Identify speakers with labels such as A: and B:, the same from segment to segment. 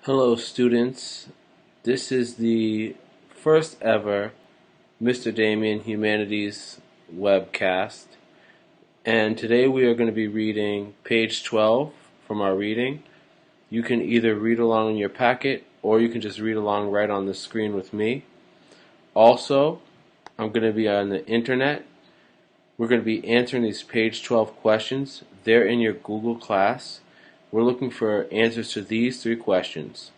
A: Hello students, this is the first ever Mr. Damien Humanities webcast, and today we are going to be reading page 12 from our reading. You can either read along in your packet or you can just read along right on the screen with me. Also, I'm going to be on the internet. We're going to be answering these page 12 questions. They're in your Google class. We're looking for answers to these three questions.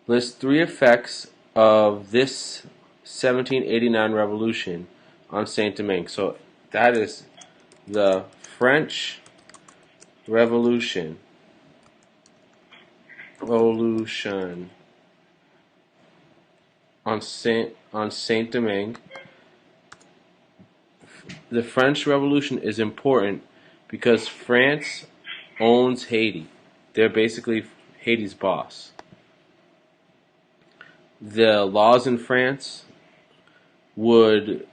A: List three effects of this 1789 revolution on Saint-Domingue. So that is the French Revolution. On Saint-Domingue. The French Revolution is important because France owns Haiti. They're basically Haiti's boss. The laws in France would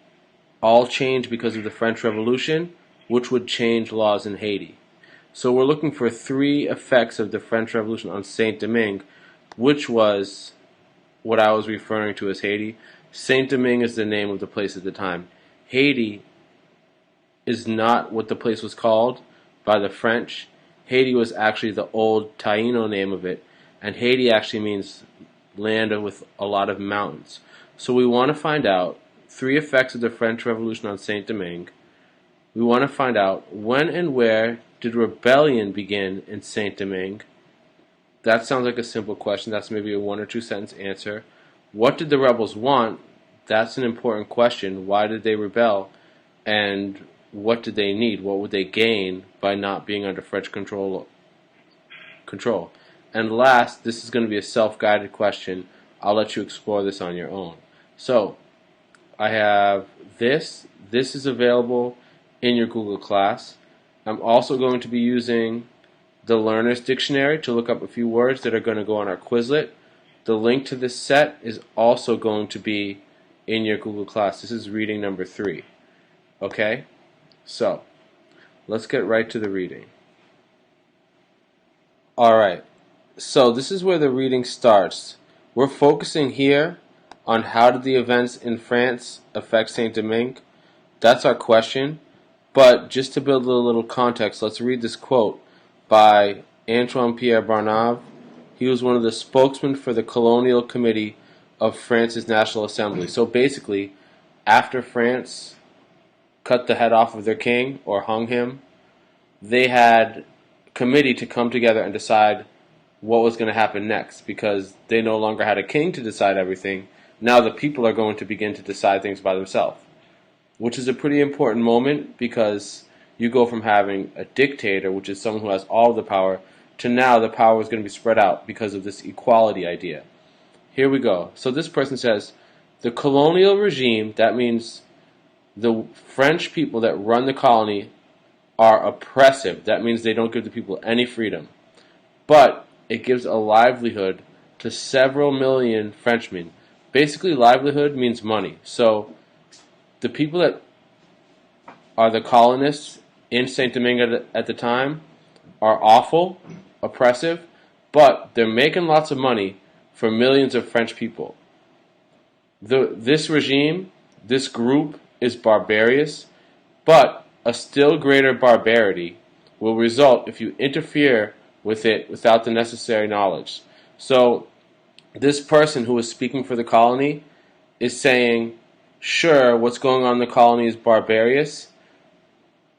A: all change because of the French Revolution, which would change laws in Haiti. So we're looking for three effects of the French Revolution on Saint-Domingue, which was what I was referring to as Haiti. Saint-Domingue is the name of the place at the time. Haiti is not what the place was called by the French. Haiti was actually the old Taino name of it, and Haiti actually means land with a lot of mountains. So we want to find out three effects of the French Revolution on Saint-Domingue. We want to find out when and where did rebellion begin in Saint-Domingue. That sounds like a simple question. That's maybe a 1 or 2 sentence answer. What did the rebels want? That's an important question. Why did they rebel? And what did they need? What would they gain by not being under French control? And last, this is going to be a self-guided question. I'll let you explore this on your own. So, I have this. This is available in your Google class. I'm also going to be using the Learner's Dictionary to look up a few words that are going to go on our Quizlet. The link to this set is also going to be in your Google class. This is reading number 3. Okay? So, let's get right to the reading. Alright. So this is where the reading starts. We're focusing here on how did the events in France affect Saint-Domingue. That's our question. But just to build a little context, let's read this quote by Antoine Pierre Barnave. He was one of the spokesmen for the Colonial Committee of France's National Assembly. So basically, after France cut the head off of their king or hung him, they had a committee to come together and decide what was going to happen next, because they no longer had a king to decide everything. Now the people are going to begin to decide things by themselves, which is a pretty important moment, because you go from having a dictator, which is someone who has all the power, to now the power is going to be spread out because of this equality idea. Here we go. So this person says, the colonial regime, that means the French people that run the colony, are oppressive. That means they don't give the people any freedom. But it gives a livelihood to several million Frenchmen. Basically, livelihood means money. So the people that are the colonists in Saint-Domingue at the time are awful, oppressive, but they're making lots of money for millions of French people. This regime, this group, is barbarous, but a still greater barbarity will result if you interfere with it without the necessary knowledge. So this person who is speaking for the colony is saying, sure, what's going on in the colony is barbarous,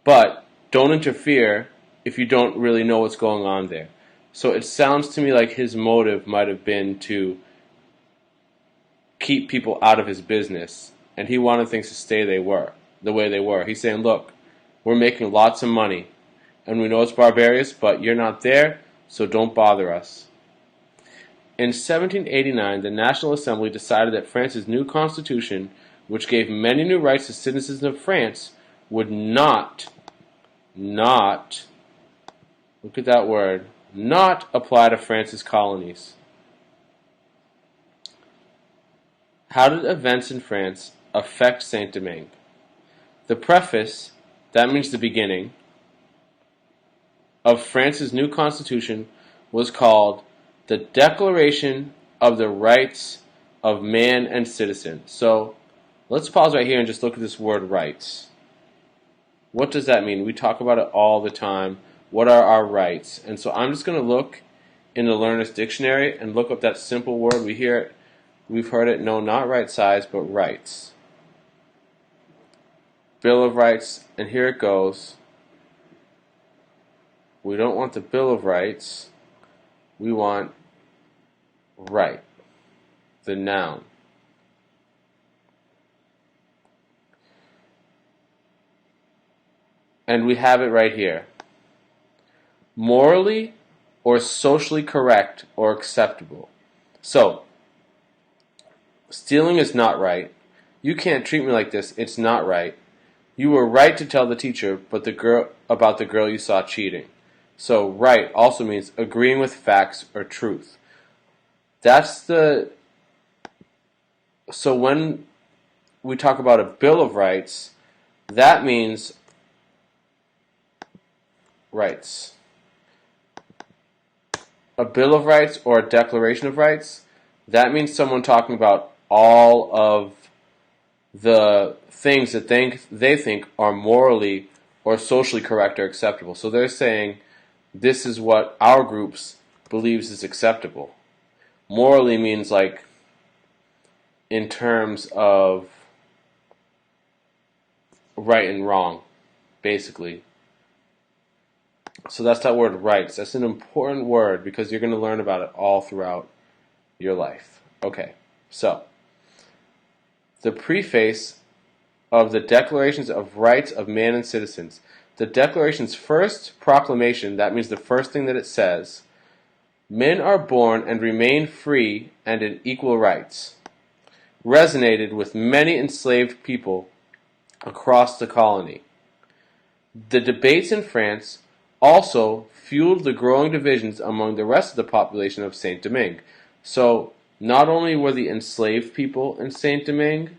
A: but don't interfere if you don't really know what's going on there. So it sounds to me like his motive might have been to keep people out of his business, and he wanted things to stay the way they were. He's saying, look, we're making lots of money, and we know it's barbarous, but you're not there, so don't bother us. In 1789, the National Assembly decided that France's new constitution, which gave many new rights to citizens of France, would not, look at that word, not apply to France's colonies. How did events in France affect Saint-Domingue? The preface, that means the beginning, of France's new constitution was called The Declaration of the Rights of Man and Citizen. So let's pause right here and just look at this word rights. What does that mean? We talk about it all the time. What are our rights? And so I'm just going to look in the Learner's Dictionary and look up that simple word. We've heard it, no, not right size, but rights. Bill of Rights, and here it goes. We don't want the Bill of Rights. We want right, the noun. And we have it right here. Morally or socially correct or acceptable. So, stealing is not right. You can't treat me like this. It's not right. You were right to tell the teacher about the girl you saw cheating. So, right also means agreeing with facts or truth. So when we talk about a Bill of Rights, that means rights. A Bill of Rights or a Declaration of Rights, that means someone talking about all of the things that they think are morally or socially correct or acceptable. So they're saying this is what our groups believes is acceptable. Morally means like in terms of right and wrong, basically. So that's that word rights. That's an important word because you're going to learn about it all throughout your life. Okay, so the preface of the Declarations of Rights of Man and Citizens. The Declaration's first proclamation, that means the first thing that it says, men are born and remain free and in equal rights, resonated with many enslaved people across the colony. The debates in France also fueled the growing divisions among the rest of the population of Saint-Domingue. So, not only were the enslaved people in Saint-Domingue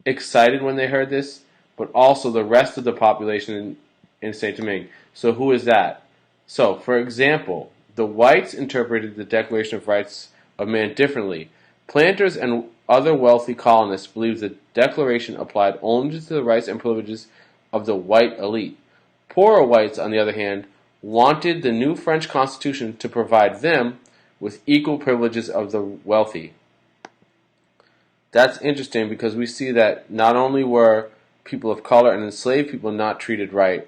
A: excited when they heard this, but also the rest of the population in Saint-Domingue. So who is that? So, for example, the whites interpreted the Declaration of Rights of Man differently. Planters and other wealthy colonists believed the Declaration applied only to the rights and privileges of the white elite. Poorer whites, on the other hand, wanted the new French Constitution to provide them with equal privileges of the wealthy. That's interesting because we see that not only were people of color and enslaved people not treated right,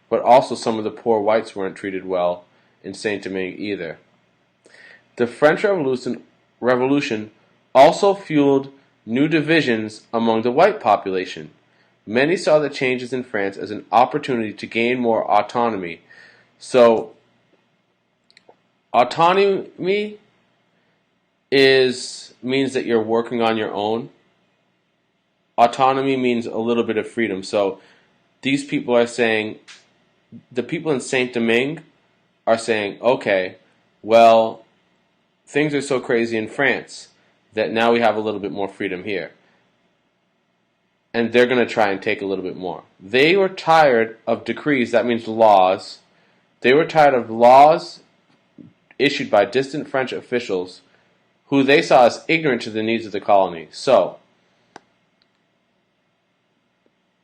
A: but also some of the poor whites weren't treated well in Saint-Domingue either. The French Revolution also fueled new divisions among the white population. Many saw the changes in France as an opportunity to gain more autonomy. So, autonomy means that you're working on your own. Autonomy means a little bit of freedom. So, these people are saying, the people in Saint-Domingue are saying, okay, well, things are so crazy in France that now we have a little bit more freedom here. And they're going to try and take a little bit more. They were tired of decrees, that means laws. They were tired of laws issued by distant French officials who they saw as ignorant to the needs of the colony. So,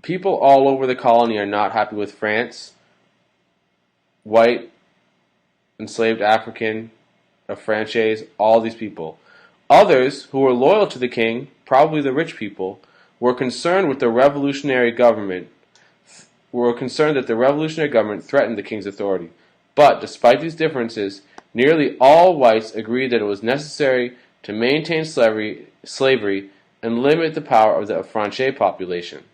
A: people all over the colony are not happy with France. White, enslaved African, affranchised, all these people. Others who were loyal to the king, probably the rich people, were concerned with the revolutionary government, that the revolutionary government threatened the king's authority. But despite these differences, nearly all whites agreed that it was necessary to maintain slavery and limit the power of the affranchis population.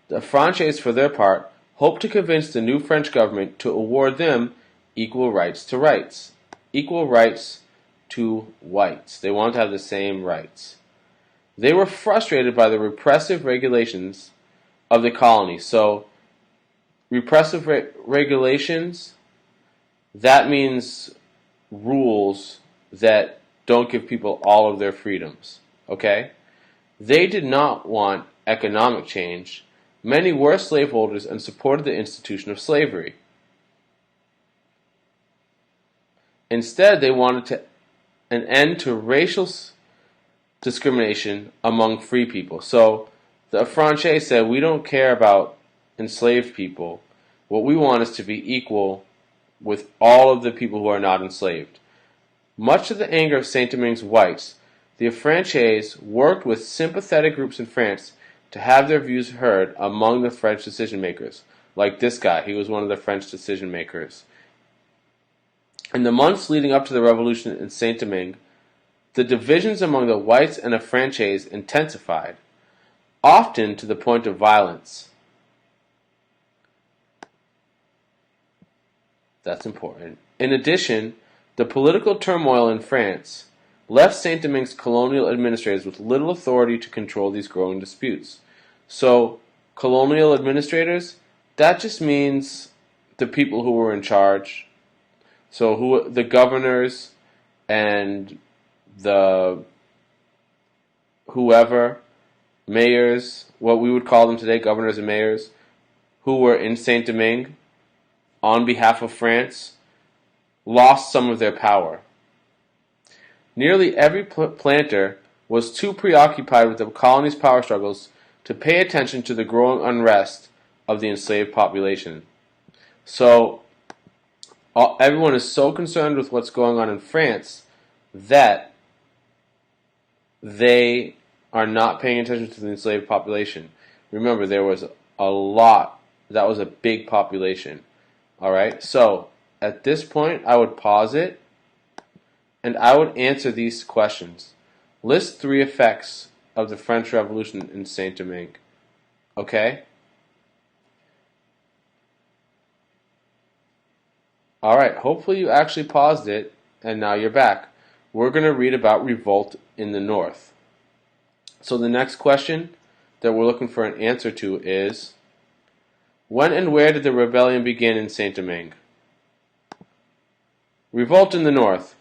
A: The affranchis, for their part, hoped to convince the new French government to award them equal rights to whites. Equal rights to whites. They wanted to have the same rights. They were frustrated by the repressive regulations of the colony. So, repressive regulations, that means rules that don't give people all of their freedoms. Okay? They did not want economic change. Many were slaveholders and supported the institution of slavery. Instead, they wanted an end to racial discrimination among free people. So the affranchis said, we don't care about enslaved people. What we want is to be equal with all of the people who are not enslaved. Much to the anger of Saint-Domingue's whites, the affranchis worked with sympathetic groups in France to have their views heard among the French decision makers. Like this guy, he was one of the French decision makers. In the months leading up to the revolution in Saint-Domingue, the divisions among the whites and affranchis intensified, often to the point of violence. That's important. In addition, the political turmoil in France left Saint-Domingue's colonial administrators with little authority to control these growing disputes. So, colonial administrators, that just means the people who were in charge. So, the governors and the whoever, mayors, what we would call them today, governors and mayors, who were in Saint-Domingue on behalf of France, lost some of their power. Nearly every planter was too preoccupied with the colony's power struggles to pay attention to the growing unrest of the enslaved population. So, everyone is so concerned with what's going on in France that they are not paying attention to the enslaved population. Remember, there was a lot. That was a big population. Alright, so at this point, I would pause it and I would answer these questions. List 3 effects of the French Revolution in Saint-Domingue. Okay? Alright, hopefully you actually paused it and now you're back. We're going to read about revolt in the north. So the next question that we're looking for an answer to is, when and where did the rebellion begin in Saint-Domingue? Revolt in the north.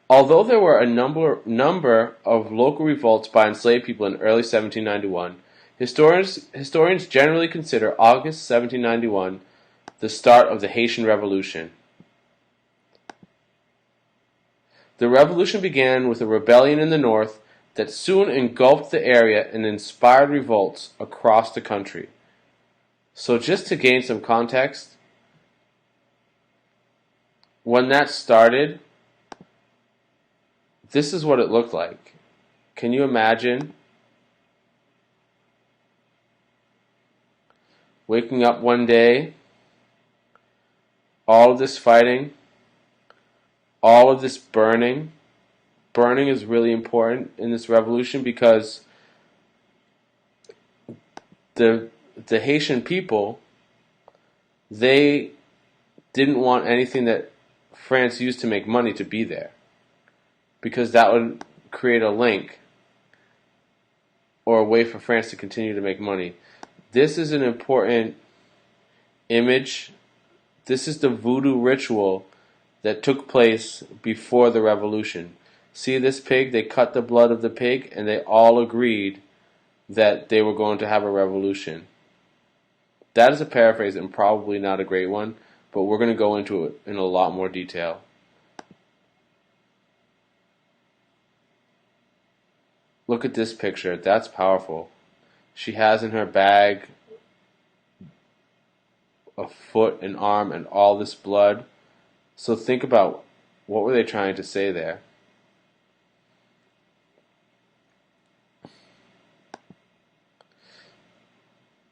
A: Although there were a number of local revolts by enslaved people in early 1791, historians generally consider August 1791 the start of the Haitian Revolution. The revolution began with a rebellion in the north that soon engulfed the area and inspired revolts across the country. So just to gain some context, when that started, this is what it looked like. Can you imagine waking up one day, all of this fighting, all of this burning? Burning is really important in this revolution because the Haitian people, they didn't want anything that France used to make money to be there, because that would create a link or a way for France to continue to make money. This is an important image. This is the voodoo ritual that took place before the revolution. See this pig? They cut the blood of the pig and they all agreed that they were going to have a revolution. That is a paraphrase and probably not a great one, but we're going to go into it in a lot more detail. Look at this picture. That's powerful. She has in her bag a foot, an arm, and all this blood. So think about, what were they trying to say there?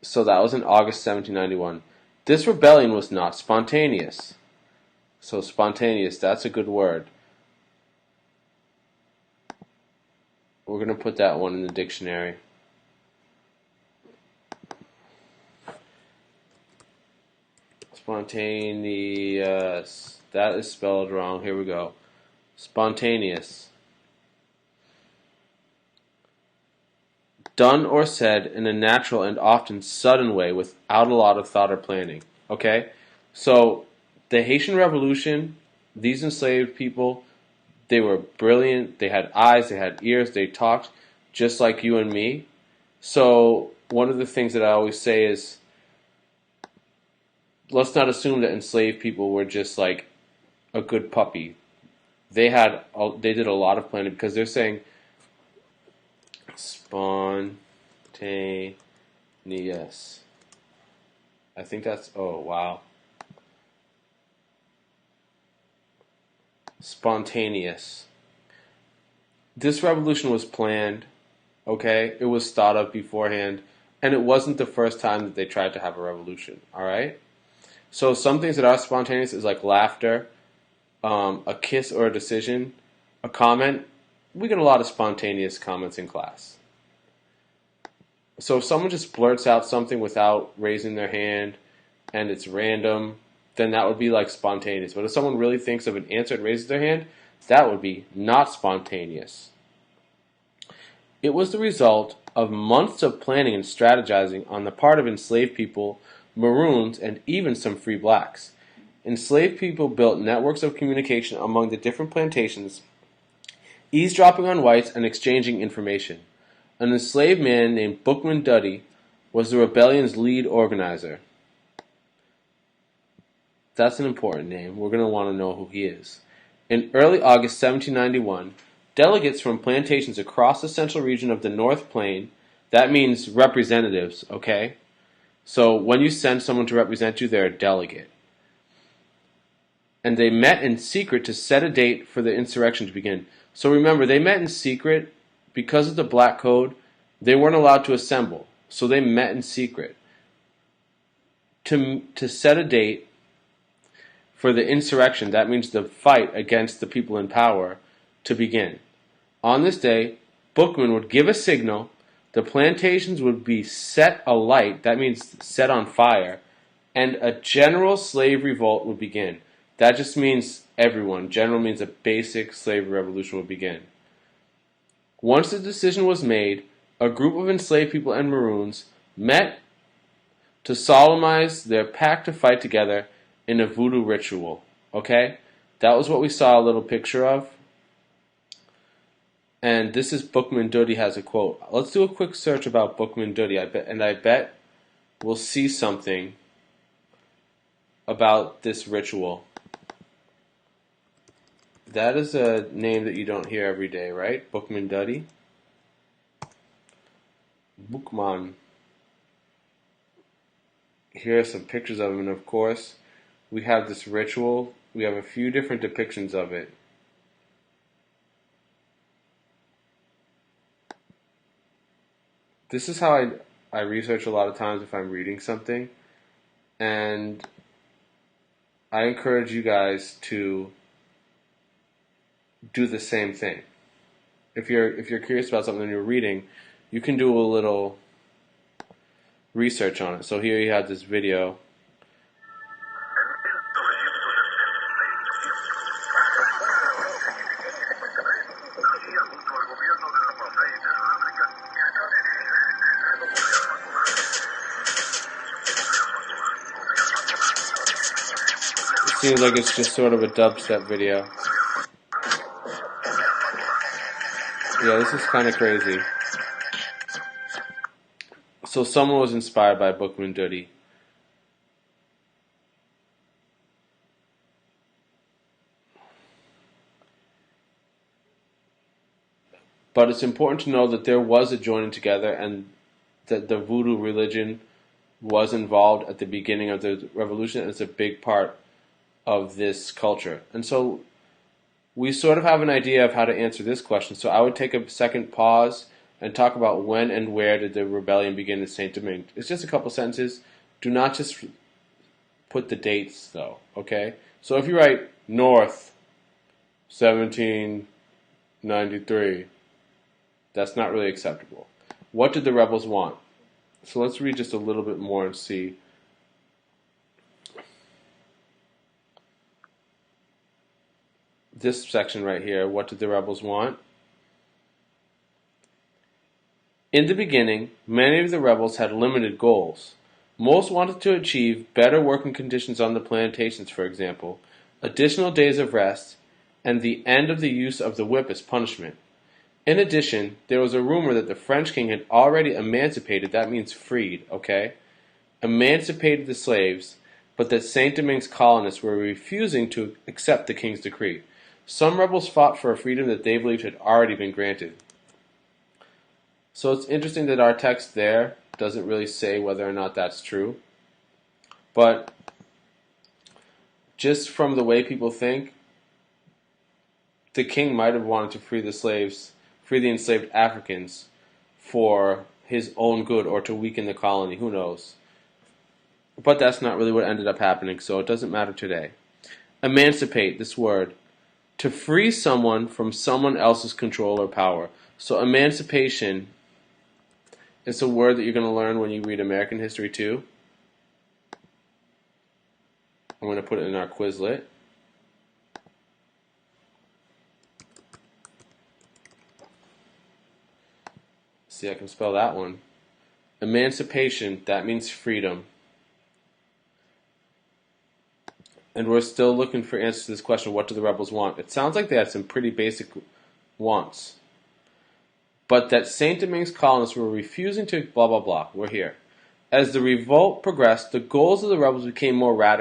A: So that was in August 1791. This rebellion was not spontaneous. So spontaneous, that's a good word. We're going to put that one in the dictionary. Spontaneous. That is spelled wrong. Here we go. Spontaneous. Done or said in a natural and often sudden way without a lot of thought or planning. Okay? So, the Haitian Revolution, these enslaved people, they were brilliant. They had eyes, they had ears, they talked just like you and me. So, one of the things that I always say is, let's not assume that enslaved people were just like a good puppy. They did a lot of planning because they're saying spontaneous. I think that's, oh wow, spontaneous. This revolution was planned, okay? It was thought of beforehand, and it wasn't the first time that they tried to have a revolution, all right? So some things that are spontaneous is like laughter, a kiss or a decision, a comment. We get a lot of spontaneous comments in class. So if someone just blurts out something without raising their hand and it's random, then that would be like spontaneous. But if someone really thinks of an answer and raises their hand, that would be not spontaneous. It was the result of months of planning and strategizing on the part of enslaved people, maroons, and even some free blacks. Enslaved people built networks of communication among the different plantations, eavesdropping on whites and exchanging information. An enslaved man named Bookman Duddy was the rebellion's lead organizer. That's an important name. We're going to want to know who he is. In early August 1791, delegates from plantations across the central region of the North Plain, that means representatives, okay? So when you send someone to represent you, they're a delegate. And they met in secret to set a date for the insurrection to begin. So remember, they met in secret because of the Black Code. They weren't allowed to assemble, so they met in secret to set a date for the insurrection. That means the fight against the people in power to begin. On this day, Bookman would give a signal, the plantations would be set alight, that means set on fire, and a general slave revolt would begin. That just means everyone. General means a basic slavery revolution would begin. Once the decision was made, a group of enslaved people and maroons met to solemnize their pact to fight together in a voodoo ritual. Okay? That was what we saw a little picture of. And this is Bookman Duddy has a quote. Let's do a quick search about Bookman Duddy. I bet we'll see something about this ritual. That is a name that you don't hear every day, right? Bookman Duddy. Bookman. Here are some pictures of him, and of course, we have this ritual. We have a few different depictions of it. This is how I research a lot of times if I'm reading something, and I encourage you guys to do the same thing. If you're curious about something you're reading, you can do a little research on it. So here you have this video. It seems like it's just sort of a dubstep video. Yeah, this is kind of crazy. So someone was inspired by Bookman Duddy. But it's important to know that there was a joining together and that the voodoo religion was involved at the beginning of the revolution, and it's a big part of this culture. And so we sort of have an idea of how to answer this question. So I would take a second pause and talk about when and where did the rebellion begin in Saint Domingue. It's just a couple sentences. Do not just put the dates, though, okay? So if you write North, 1793, that's not really acceptable. What did the rebels want? So let's read just a little bit more and see. This section right here, what did the rebels want? In the beginning, many of the rebels had limited goals. Most wanted to achieve better working conditions on the plantations, for example, additional days of rest, and the end of the use of the whip as punishment. In addition, there was a rumor that the French king had already emancipated, that means freed, okay? Emancipated the slaves, but that Saint Domingue's colonists were refusing to accept the king's decree. Some rebels fought for a freedom that they believed had already been granted. So it's interesting that our text there doesn't really say whether or not that's true. But just from the way people think, the king might have wanted to free the enslaved Africans for his own good or to weaken the colony. Who knows? But that's not really what ended up happening, so it doesn't matter today. Emancipate, this word. To free someone from someone else's control or power. So emancipation is a word that you're going to learn when you read American history too. I'm going to put it in our Quizlet. See, I can spell that one. Emancipation, that means freedom. And we're still looking for answers to this question, what do the rebels want? It sounds like they had some pretty basic wants. But that Saint Domingue's colonists were refusing to blah, blah, blah. We're here. As the revolt progressed, the goals of the rebels became more radical.